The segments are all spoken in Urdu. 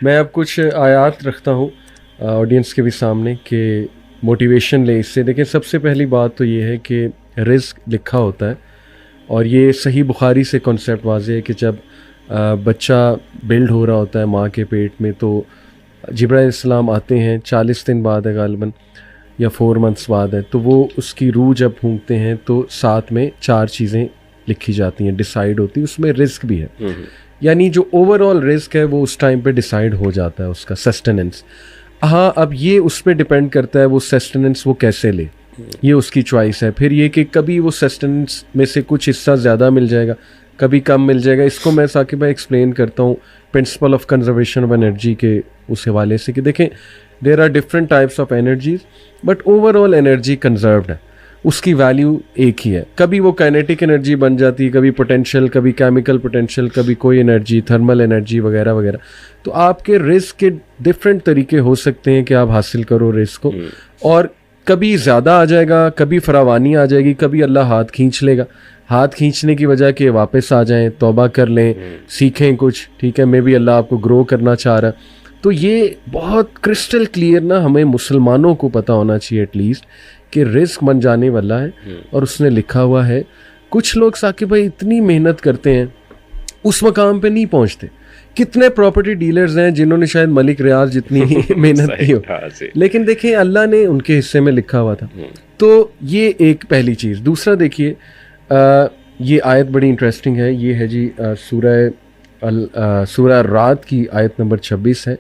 میں اب کچھ آیات رکھتا ہوں آڈینس کے بھی سامنے کہ موٹیویشن لے اس سے. دیکھیں سب سے پہلی بات تو یہ ہے کہ رزق لکھا ہوتا ہے اور یہ صحیح بخاری سے کنسیپٹ واضح ہے کہ جب بچہ بلڈ ہو رہا ہوتا ہے ماں کے پیٹ میں تو جبرائیل علیہ السلام آتے ہیں 40 دن بعد ہے غالباً یا 4 months بعد ہے, تو وہ اس کی روح جب پھونکتے ہیں تو ساتھ میں 4 چیزیں لکھی جاتی ہیں, ڈیسائیڈ ہوتی ہیں, اس میں رزق بھی ہے. یعنی جو اوور آل رزق ہے وہ اس ٹائم پہ ڈیسائیڈ ہو جاتا ہے, اس کا سسٹیننس. ہاں اب یہ اس پہ ڈپینڈ کرتا ہے وہ سسٹیننس وہ کیسے لے, یہ اس کی چوائس ہے. پھر یہ کہ کبھی وہ سسٹیننس میں سے کچھ حصہ زیادہ مل جائے گا, کبھی کم مل جائے گا. اس کو میں ثاقب بھائی ایکسپلین کرتا ہوں principle of conservation of energy کے اس حوالے سے کہ دیکھیں there are different types of energies but overall energy conserved ہے, اس کی ویلیو ایک ہی ہے. کبھی وہ کائنیٹک انرجی بن جاتی ہے, کبھی پوٹینشیل, کبھی کیمیکل پوٹینشیل, کبھی کوئی انرجی, تھرمل انرجی وغیرہ وغیرہ. تو آپ کے رزق کے ڈفرینٹ طریقے ہو سکتے ہیں کہ آپ حاصل کرو رزق کو, اور کبھی زیادہ آ جائے گا, کبھی فراوانی آ جائے گی, کبھی اللہ ہاتھ کھینچ لے گا. ہاتھ کھینچنے کی وجہ کہ واپس آ جائیں, توبہ کر لیں, سیکھیں کچھ, ٹھیک ہے, میں بھی اللہ آپ کو گرو کرنا چاہ رہا. تو یہ بہت کرسٹل کلیئر نا ہمیں مسلمانوں کو پتہ ہونا چاہیے ایٹ لیسٹ کہ رزق بن جانے والا ہے اور اس نے لکھا ہوا ہے. کچھ لوگ ثاقب بھائی اتنی محنت کرتے ہیں اس مقام پہ نہیں پہنچتے. کتنے پراپرٹی ڈیلرز ہیں جنہوں نے شاید ملک ریاض جتنی محنت کی ہو, لیکن دیکھیں اللہ نے ان کے حصے میں لکھا ہوا تھا. تو یہ ایک پہلی چیز. دوسرا دیکھیے یہ آیت بڑی انٹرسٹنگ ہے, یہ ہے جی سورہ رات کی آیت نمبر 26 ہے.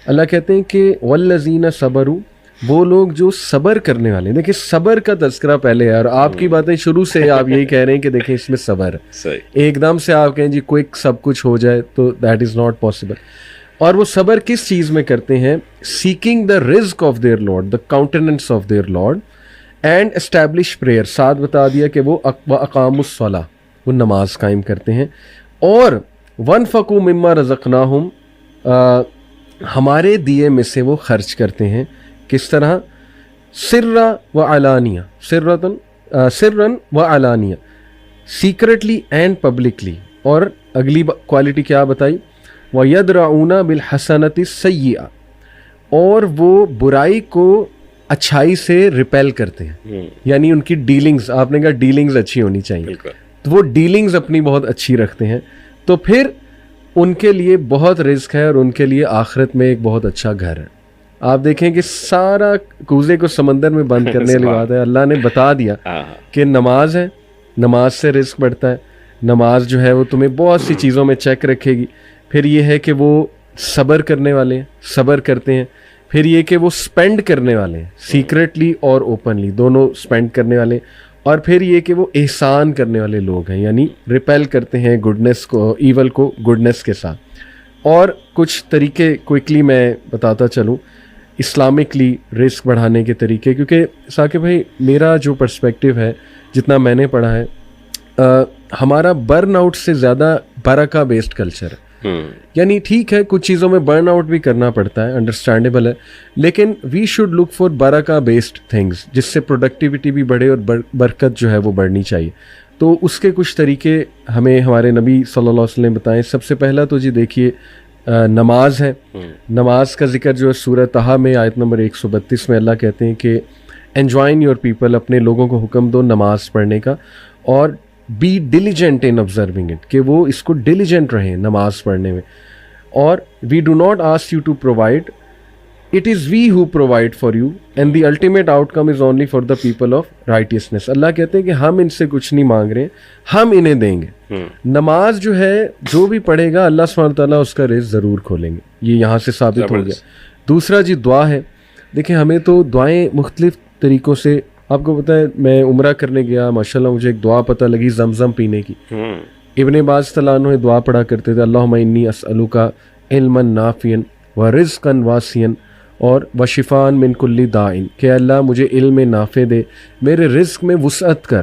اللہ کہتے ہیں کہ والذین صبروا, وہ لوگ جو صبر کرنے والے ہیں. دیکھیں صبر کا تذکرہ پہلے ہے اور آپ کی باتیں شروع سے آپ یہی کہہ رہے ہیں کہ دیکھیں اس میں صبر ہے. ایک دم سے آپ کہیں جی کوئک سب کچھ ہو جائے تو دیٹ از ناٹ پاسبل. اور وہ صبر کس چیز میں کرتے ہیں؟ سیکنگ دا رزق of their lord, the countenance of their lord and establish prayer. ساتھ بتا دیا کہ وہ اقام الصلاۃ, وہ نماز قائم کرتے ہیں. اور وانفقوا مما رزقناہم, ہمارے دیے میں سے وہ خرچ کرتے ہیں. کس طرح؟ سرا و علانیہ, سرن و علانیہ, سیکرٹلی اینڈ پبلکلی. اور اگلی کوالٹی کیا بتائی؟ وَيَدْرَعُونَ بِالْحَسَنَةِ السَّيِّئَةِ, اور وہ برائی کو اچھائی سے ریپیل کرتے ہیں. یعنی ان کی ڈیلنگز, آپ نے کہا ڈیلنگز اچھی ہونی چاہیے, تو وہ ڈیلنگز اپنی بہت اچھی رکھتے ہیں. تو پھر ان کے لیے بہت رزق ہے اور ان کے لیے آخرت میں ایک بہت اچھا گھر ہے. آپ دیکھیں کہ سارا کوزے کو سمندر میں بند کرنے والی بات ہے. اللہ نے بتا دیا کہ نماز ہے, نماز سے رزق بڑھتا ہے. نماز جو ہے وہ تمہیں بہت سی چیزوں میں چیک رکھے گی. پھر یہ ہے کہ وہ صبر کرنے والے ہیں, صبر کرتے ہیں. پھر یہ کہ وہ سپینڈ کرنے والے ہیں, سیکرٹلی اور اوپنلی دونوں سپینڈ کرنے والے. اور پھر یہ کہ وہ احسان کرنے والے لوگ ہیں, یعنی ریپیل کرتے ہیں گڈنس کو, ایول کو گڈنس کے ساتھ. اور کچھ طریقے کوئکلی میں بتاتا چلوں اسلامکلی رزق بڑھانے کے طریقے, کیونکہ ثاقب بھائی میرا جو پرسپیکٹیو ہے, جتنا میں نے پڑھا ہے, ہمارا برن آؤٹ سے زیادہ برکہ بیسڈ کلچر ہے. یعنی ٹھیک ہے کچھ چیزوں میں برن آؤٹ بھی کرنا پڑتا ہے, انڈرسٹینڈیبل ہے, لیکن وی شوڈ لک فار برکہ بیسڈ تھنگس, جس سے پروڈکٹیوٹی بھی بڑھے اور برکت جو ہے وہ بڑھنی چاہیے. تو اس کے کچھ طریقے ہمیں ہمارے نبی صلی اللہ علیہ وسلم بتائیں. سب سے پہلا تو جی دیکھیے نماز ہے. نماز کا ذکر جو ہے سورہ طٰہٰ میں آیت نمبر 132 میں اللہ کہتے ہیں کہ انجوائن یور پیپل, اپنے لوگوں کو حکم دو نماز پڑھنے کا, اور be diligent in observing it, کہ وہ اس کو ڈیلیجنٹ رہیں نماز پڑھنے میں. اور we do not ask you to provide, it is we who provide for you and the ultimate outcome is only for the people of righteousness. اللہ کہتے ہیں کہ ہم ان سے کچھ نہیں مانگ رہے, ہم انہیں دیں گے. نماز جو ہے جو بھی پڑھے گا اللہ سبحانہ تعالیٰ اس کا رزق ضرور کھولیں گے, یہ یہاں سے ثابت ہو گیا. دوسرا جی دعا ہے. دیکھیں ہمیں تو دعائیں مختلف طریقوں سے, آپ کو پتہ ہے میں عمرہ کرنے گیا, ماشاءاللہ مجھے ایک دعا پتہ لگی زمزم پینے کی. ابن باز رضی اللہ عنہ دعا پڑھا کرتے تھے, اللہم انی اسألک علما نافعا ورزقا واسعا اور وشفاء من کل داء, کہ اللہ مجھے علم نافع دے, میرے رزق میں وسعت کر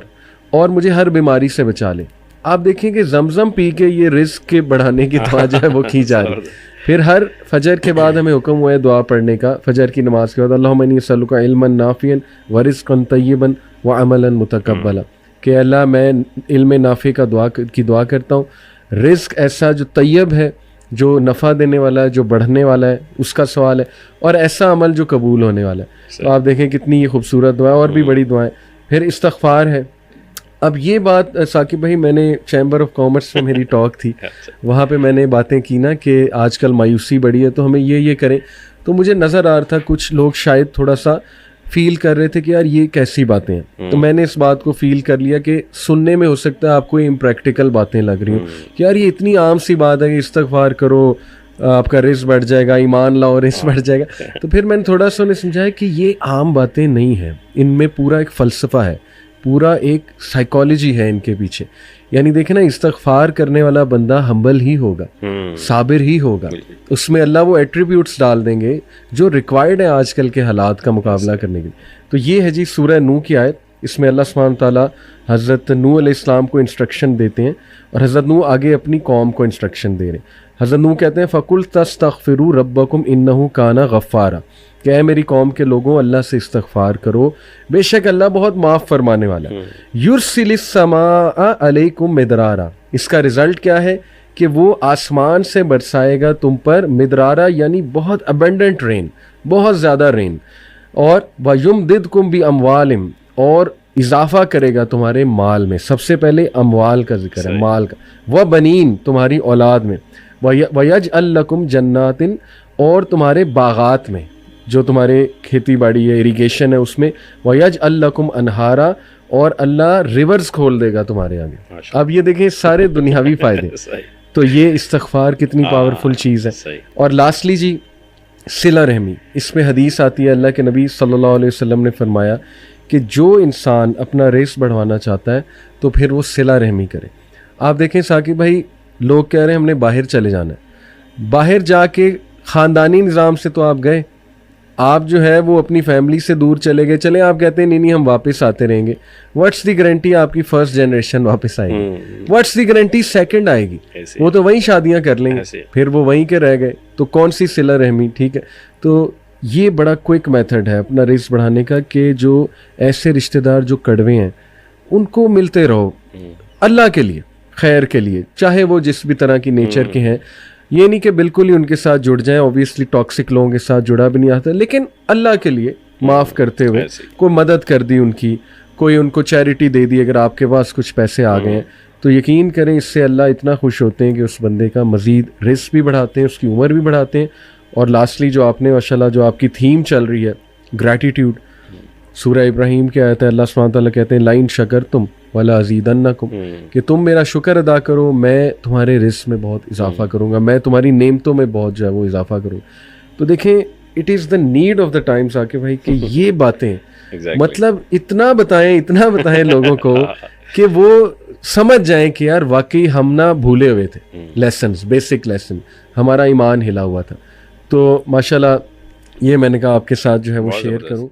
اور مجھے ہر بیماری سے بچا لے. آپ دیکھیں کہ زمزم پی کے یہ رزق کے بڑھانے کی دعا جو ہے وہ کی جا رہی. پھر ہر فجر کے بعد ہمیں حکم ہوا ہے دعا پڑھنے کا, فجر کی نماز کے بعد اللہم انی اسألک علما نافعا ورزقا طیبا وعملا متقبلا, کہ اللہ میں علم نافع کی دعا کرتا ہوں, رزق ایسا جو طیب ہے, جو نفع دینے والا ہے, جو بڑھنے والا ہے, اس کا سوال ہے, اور ایسا عمل جو قبول ہونے والا ہے. تو آپ دیکھیں کتنی خوبصورت دعا, اور بھی بڑی دعائیں. پھر استغفار ہے. اب یہ بات ثاقب بھائی, میں نے چیمبر آف کامرس میں میری ٹاک تھی, وہاں پہ میں نے باتیں کی نا کہ آج کل مایوسی بڑی ہے تو ہمیں یہ کریں. تو مجھے نظر آ رہا تھا کچھ لوگ شاید تھوڑا سا فیل کر رہے تھے کہ یار یہ کیسی باتیں ہیں. تو میں نے اس بات کو فیل کر لیا کہ سننے میں ہو سکتا ہے آپ کو امپریکٹیکل باتیں لگ رہی ہوں کہ یار یہ اتنی عام سی بات ہے کہ استغفار کرو آپ کا رزق بڑھ جائے گا, ایمان لاؤ رزق بڑھ جائے گا. تو پھر میں نے تھوڑا سا انہیں سمجھایا کہ یہ عام باتیں نہیں ہیں, ان میں پورا ایک فلسفہ ہے, پورا ایک سائیکالوجی ہے ان کے پیچھے. یعنی دیکھیں نا, استغفار کرنے والا بندہ ہمبل ہی ہوگا, صابر ہی ہوگا, اس میں اللہ وہ ایٹریبیوٹس ڈال دیں گے جو ریکوائرڈ ہیں آج کل کے حالات کا مقابلہ کرنے کے لیے. تو یہ ہے جی سورہ نوح کی آیت. اس میں اللہ سبحانہ تعالیٰ حضرت نوح علیہ السلام کو انسٹرکشن دیتے ہیں, اور حضرت نوح آگے اپنی قوم کو انسٹرکشن دے رہے ہیں. حضرت نوح کہتے ہیں فَقُلْ تَسْتَغْفِرُوا رَبَّكُمْ إِنَّهُ كَانَ غَفَّارًا, کہ اے میری قوم کے لوگوں اللہ سے استغفار کرو, بے شک اللہ بہت معاف فرمانے والا ہے. یرسل السماء علیکم مدرارا, اس کا رزلٹ کیا ہے کہ وہ آسمان سے برسائے گا تم پر مدرارا, یعنی بہت ابنڈنٹ رین, بہت زیادہ رین. اور وَيُمْدِدْكُمْ بِأَمْوَالٍ, اور اضافہ کرے گا تمہارے مال میں. سب سے پہلے اموال کا ذکر ہے, مال کا. وَبَنِينَ, تمہاری اولاد میں. وَيَجْعَلْ لَكُمْ جَنَّاتٍ, اور تمہارے باغات میں, جو تمہارے کھیتی باڑی ہے, اریگیشن ہے, اس میں. وَيَجْعَلْ لَكُمْ أَنْهَارًا, اور اللہ ریورز کھول دے گا تمہارے آگے. اب یہ دیکھیں سارے دنیاوی فائدے. تو یہ استغفار کتنی پاورفل چیز ہے. اور لاسٹلی جی صلہ رحمی, اس میں حدیث آتی ہے, اللہ کے نبی صلی اللہ علیہ وسلم نے فرمایا کہ جو انسان اپنا رزق بڑھوانا چاہتا ہے تو پھر وہ صلہ رحمی کرے. آپ دیکھیں ثاقب بھائی, لوگ کہہ رہے ہیں ہم نے باہر چلے جانا ہے, باہر جا کے خاندانی نظام سے تو آپ گئے, آپ جو ہے وہ اپنی فیملی سے دور چلے گئے, چلیں آپ کہتے ہیں نہیں ہم واپس آتے رہیں گے. واٹس دی گارنٹی آپ کی فرسٹ جنریشن واپس آئے گی؟ واٹس دی گارنٹی سیکنڈ آئے گی؟ وہ تو وہیں شادیاں کر لیں گے, پھر وہ وہیں کے رہ گئے, تو کون سی صلہ رحمی. ٹھیک ہے, تو یہ بڑا کوئک میتھڈ ہے اپنا رزق بڑھانے کا, کہ جو ایسے رشتہ دار جو کڑوے ہیں ان کو ملتے رہو اللہ کے لیے, خیر کے لیے, چاہے وہ جس بھی طرح کی نیچر کے ہیں. یہ نہیں کہ بالکل ہی ان کے ساتھ جڑ جائیں, اوبیسلی ٹاکسک لوگوں کے ساتھ جڑا بھی نہیں آتا, لیکن اللہ کے لیے معاف کرتے ہوئے کوئی مدد کر دی ان کی, کوئی ان کو چیریٹی دے دی, اگر آپ کے پاس کچھ پیسے آ گئے ہیں تو یقین کریں اس سے اللہ اتنا خوش ہوتے ہیں کہ اس بندے کا مزید رزق بھی بڑھاتے ہیں, اس کی عمر بھی بڑھاتے ہیں. اور لاسٹلی جو آپ نے ماشاءاللہ جو آپ کی تھیم چل رہی ہے گریٹیٹیوڈ, سورہ ابراہیم کی آیت ہے, اللہ سبحانہ تعالیٰ کہتے ہیں لَئِن شَكَرْتُمْ وَلَأَزِيدَنَّكُمْ, کہ تم میرا شکر ادا کرو میں تمہارے رزق میں بہت اضافہ کروں گا, میں تمہاری نعمتوں میں بہت جو ہے وہ اضافہ کروں. تو دیکھیں it is the need of the time Saqib بھائی کہ یہ باتیں مطلب اتنا بتائیں لوگوں کو کہ وہ سمجھ جائیں کہ یار واقعی ہم نہ بھولے ہوئے تھے لیسنز, بیسک لیسن, ہمارا ایمان ہلا ہوا تھا. تو ماشاءاللہ یہ میں نے کہا آپ کے ساتھ جو ہے وہ شیئر کروں.